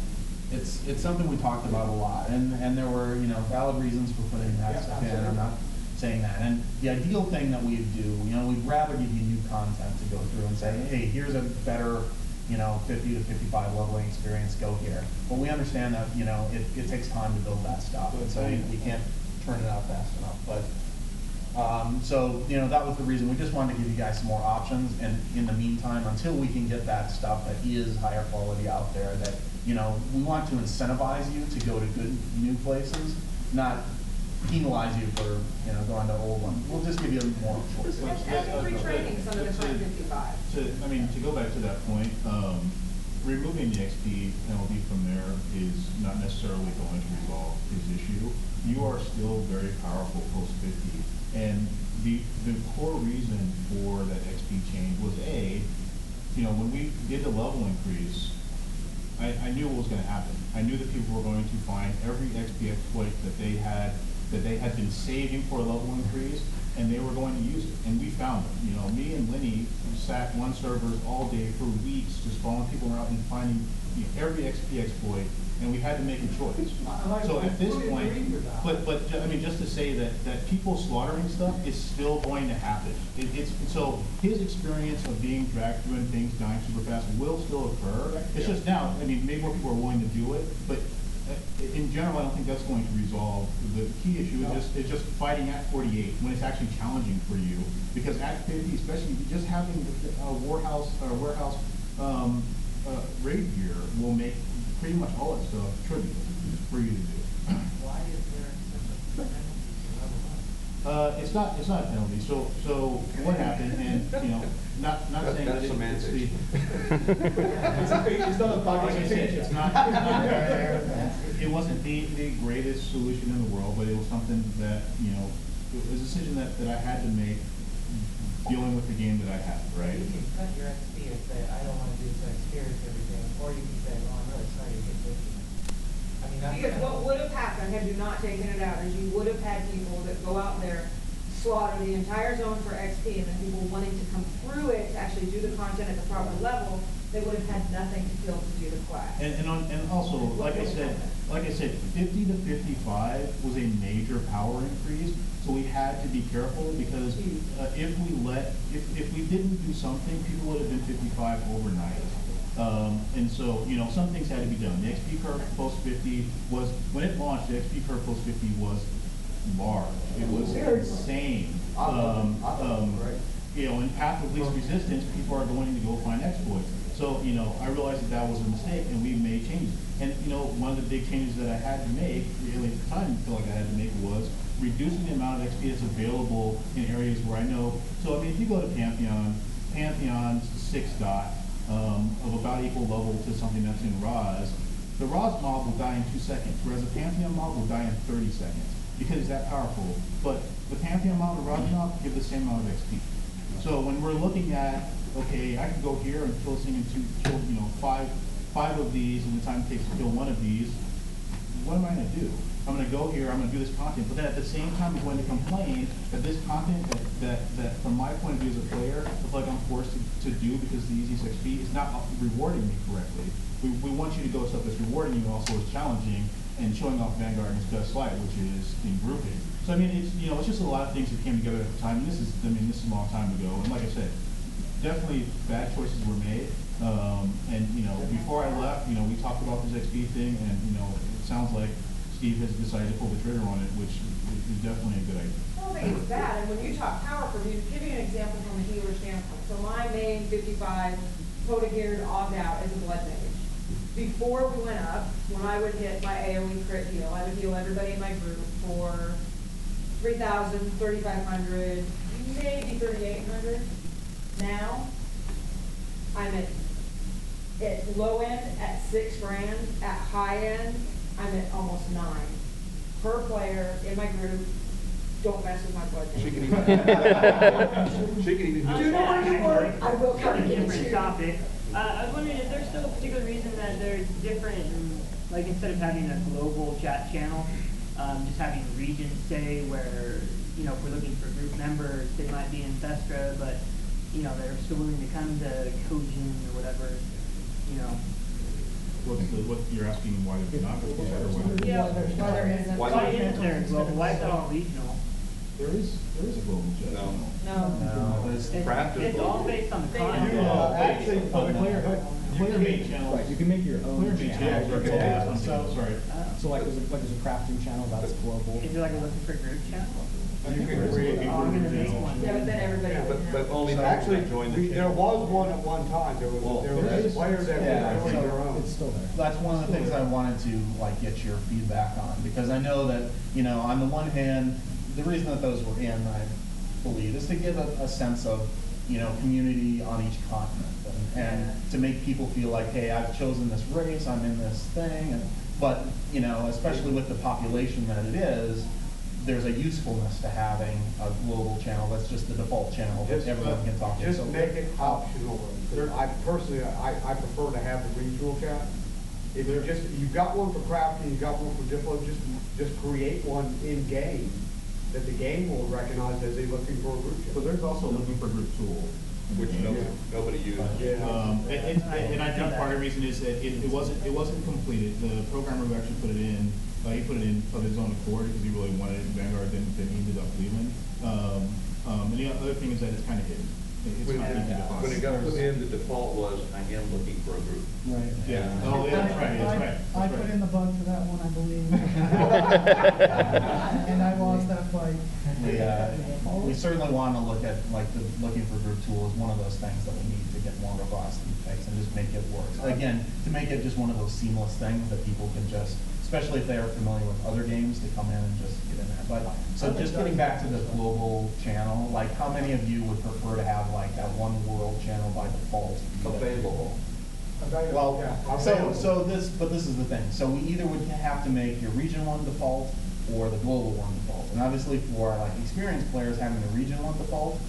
S4: It's something we talked about a lot, and there were, you know, valid reasons for putting that stuff in. I'm not saying that. And the ideal thing that we'd do, you know, we'd rather give you new content to go through and say, hey, here's a better, you know, 50 to 55 leveling experience, go here. But we understand that, you know, it takes time to build that stuff, and so we can't turn it out fast enough. But so, you know, that was the reason. We just wanted to give you guys some more options, and in the meantime, until we can get that stuff that is higher quality out there, that, you know, we want to incentivize you to go to good new places, not penalize you for, you know, going to old ones. We'll just give you more choices.
S2: And retraining some of the current 55.
S3: To go back to that point, removing the XP penalty from there is not necessarily going to resolve his issue. You are still very powerful post 50. And the core reason for that XP change was you know, when we did the level increase, I knew what was going to happen. I knew that people were going to find every XP exploit that they had been saving for a level increase, and they were going to use it. And we found them. You know, me and Lenny sat on servers all day for weeks, just following people around and finding, you know, every XP exploit, and we had to make a choice. So at this point, but I mean, just to say that people slaughtering stuff is still going to happen. So his experience of being dragged through and things dying super fast will still occur. It's just now, I mean, maybe more people are willing to do it, but in general, I don't think that's going to resolve. The key issue is just fighting at 48 when it's actually challenging for you, because at 50, especially just having warehouse raid gear will make pretty much all that stuff trivial for you to do.
S12: Why is there such a penalty for level up?
S3: It's not a penalty, so what happened, and, not saying that
S9: That's
S3: it's the.
S9: semantics.
S3: It's not, like I said, it's not, it wasn't the greatest solution in the world, but it was something that, it was a decision that I had to make dealing with the game that I had, right?
S12: You can cut your XP and say, I don't wanna do this, I experienced everything, or you can say, oh, I'm really sorry you hit this. I mean, that's.
S2: Because what would have happened had you not taken it out is you would have had people that go out there, slaughter the entire zone for XP, and then people wanting to come through it to actually do the content at the proper level, they would have had nothing to feel to do the class.
S3: And also, like I said, 50 to 55 was a major power increase, so we had to be careful because if we didn't do something, people would have been 55 overnight. And so, some things had to be done. The XP curve post 50 was, when it launched, the XP curve post 50 was large. It was insane. In Path of Least Resistance, people are going to go find exploits. So, I realized that was a mistake, and we made changes. And, one of the big changes that I had to make, really at the time, I feel like I had to make, was reducing the amount of XP that's available in areas where I know. So, if you go to Pantheon's 6 dot of about equal level to something that's in Raz, the Raz mob will die in 2 seconds, whereas the Pantheon mob will die in 30 seconds, because it's that powerful. But the Pantheon mob and Raz mob give the same amount of XP. So when we're looking at, okay, I can go here and kill five of these in the time it takes to kill one of these, what am I gonna do? I'm gonna go here, I'm gonna do this content, but then at the same time I'm going to complain that this content that from my point of view as a player, I feel like I'm forced to do because the easiest XP is not rewarding me correctly. We want you to go stuff that's rewarding you, also is challenging, and showing off Vanguard in its best light, which is in grouping. So I mean, it's just a lot of things that came together at the time, and this is a long time ago, and like I said, definitely bad choices were made. And before I left, we talked about this XP thing, and it sounds like Steve has decided to pull the trigger on it, which is definitely a good idea.
S2: I don't think it's bad, and when you talk power for me, to give you an example from a healer standpoint, so my main 55 Poda-geared ogged out is a blood mage. Before we went up, when I would hit my AoE crit heal, I would heal everybody in my group for 3,000, 3,500, maybe 3,800. Now, I'm at low end at 6 grand, at high end, I'm at almost 9 per player in my group. Don't mess with my blood.
S9: She can even, she can even
S2: Do not you work. I will come and get
S11: Different
S2: you.
S11: topic. I was wondering, is there still a particular reason that there's different, like instead of having a global chat channel, just having regions, say, where, if we're looking for group members, they might be in Vestra, but, they're still willing to come to Kojin or whatever,
S3: What you're asking, why there's not global chat, or why?
S11: Yeah.
S2: Why there isn't.
S11: Why isn't there global? Why is it all regional?
S3: There is a global chat.
S9: No.
S2: No.
S11: It's all based on the content.
S3: Actually, player main channel.
S14: Right, you can make your own
S3: Player main
S14: channel.
S3: channels are
S14: Yeah,
S3: global. Sorry.
S14: So like there's a crafting channel, that's global.
S11: Is there like a looking for group channel?
S3: You can create a
S11: Oh, I'm
S3: group
S11: gonna make
S3: channel.
S11: one.
S2: Yeah, but then everybody would know.
S9: But only those
S1: Actually,
S9: that join the
S1: there
S9: channel.
S1: was one at one time, there was players that
S4: Yeah,
S1: were doing their own.
S14: It's still there.
S4: That's one of the things I wanted to get your feedback on, because I know that, on the one hand, the reason that those were in, I believe, is to give a sense of, community on each continent, and to make people feel like, hey, I've chosen this race, I'm in this thing, but, especially with the population that it is, there's a usefulness to having a global channel that's just the default channel that everyone can talk to.
S1: Just
S4: So-
S1: make it optional. I personally, I prefer to have the regional chat. If you've got one for crafting, you've got one for Diplo, just create one in game that the game will recognize as they're looking for a group chat.
S3: But there's also looking for group tool.
S9: Which nobody uses.
S3: And I think part of the reason is that it wasn't completed. The programmer who actually put it in, he put it in of his own accord because he really wanted it. Vanguard didn't, he ended up leaving. And the other thing is that it's kind of hidden. It's
S9: When
S3: not easy to find.
S9: it got put in, the default was, I am looking for a group.
S14: Right.
S3: Yeah. Oh, yeah, that's right. That's right.
S8: I put in the bug for that one, I believe. And I lost that fight.
S4: We certainly want to look at, looking for group tool is one of those things that we need to get more robust and fix and just make it work. Again, to make it just one of those seamless things that people can just especially if they are familiar with other games, to come in and just get in there. But, so just getting back to the global channel, like how many of you would prefer to have like that one world channel by default?
S9: Available.
S4: Well,
S1: Available.
S4: so this is the thing. So we either would have to make your region one default or the global one default. And obviously for like experienced players, having the region one default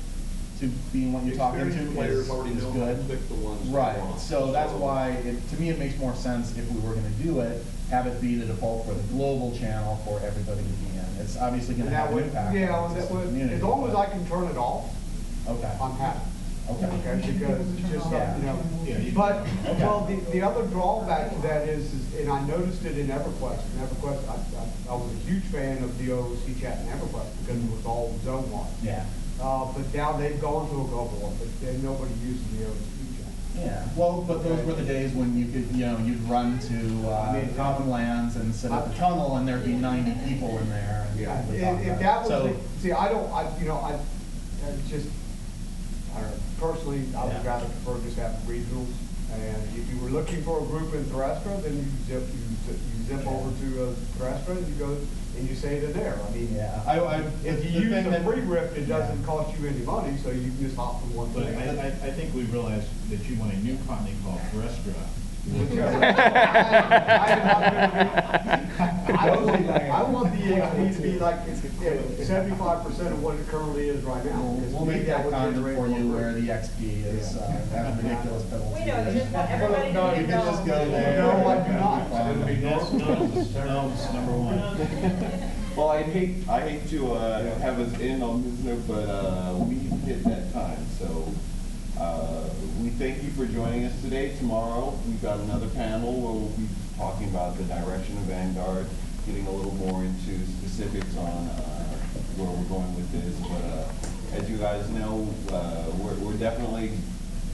S4: to be what you're talking to
S9: Experienced players
S4: is
S9: already know how to
S4: good.
S9: pick the ones they
S4: Right,
S9: want.
S4: so that's
S9: So-
S4: why, to me, it makes more sense if we were gonna do it, have it be the default for the global channel for everybody to be in. It's obviously
S1: And
S4: gonna
S1: that
S4: have an
S1: would,
S4: impact
S1: yeah,
S4: on the
S1: that
S4: existing
S1: would,
S4: community.
S1: as long as I can turn it off,
S4: Okay,
S1: I'm happy.
S4: okay.
S1: Okay, because it's just,
S4: Yeah.
S1: you know,
S3: Yeah, you-
S1: but,
S4: Okay.
S1: well, the other drawback to that is, and I noticed it in EverQuest, I was a huge fan of the OC chat in EverQuest because it was all zone-wide.
S4: Yeah,
S1: But now they've gone to a global one, but then nobody uses the OC chat.
S4: yeah, well, but those were the days when you could, you know, you'd run to, common lands and sit at the tunnel and there'd be 90 people in there. And
S1: Yeah,
S4: we talk
S1: if
S4: about
S1: that
S4: it.
S1: was,
S4: So-
S1: see, I don't, I just, I don't know, personally, I would
S4: Yeah.
S1: rather prefer just have regionals. And if you were looking for a group in Terrestra, then you zip over to Terrestra and you go, and you say it there. I mean,
S4: Yeah,
S1: if you use the free rift, it doesn't cost you any money, so you can just hop from one
S3: But
S1: thing.
S3: I think we realized that you want a new company called Terrestra.
S1: I want the EXP to be like 75% of what it currently is right now. because
S4: We'll
S1: to me,
S4: make that
S1: would
S4: conduit
S1: generate
S4: for you
S1: more
S4: where
S1: revenue.
S4: the XP is, that ridiculous penalty.
S2: We know, you just want everybody to
S4: No,
S2: know.
S4: you can just go there.
S1: No, I do not.
S3: That's number one.
S5: Well, I hate to have us end on this note, but we've hit that time. So we thank you for joining us today. Tomorrow we've got another panel where we'll be talking about the direction of Vanguard, getting a little more into specifics on where we're going with this. But as you guys know, we're definitely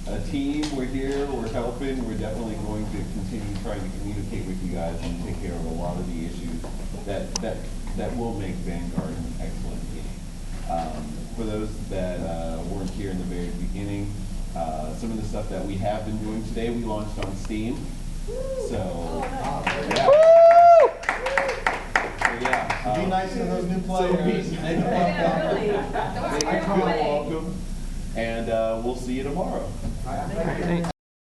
S5: a team. We're here. We're helping. We're definitely going to continue trying to communicate with you guys and take care of a lot of the issues that will make Vanguard an excellent game. For those that weren't here in the very beginning, some of the stuff that we have been doing today, we launched on Steam. So, yeah.
S4: Be nice to those new players. Make them
S2: Yeah, really.
S4: welcome.
S2: That was
S5: Make
S2: a
S5: them
S2: great
S5: feel
S2: play.
S5: welcome, and we'll see you tomorrow.
S1: Thank you.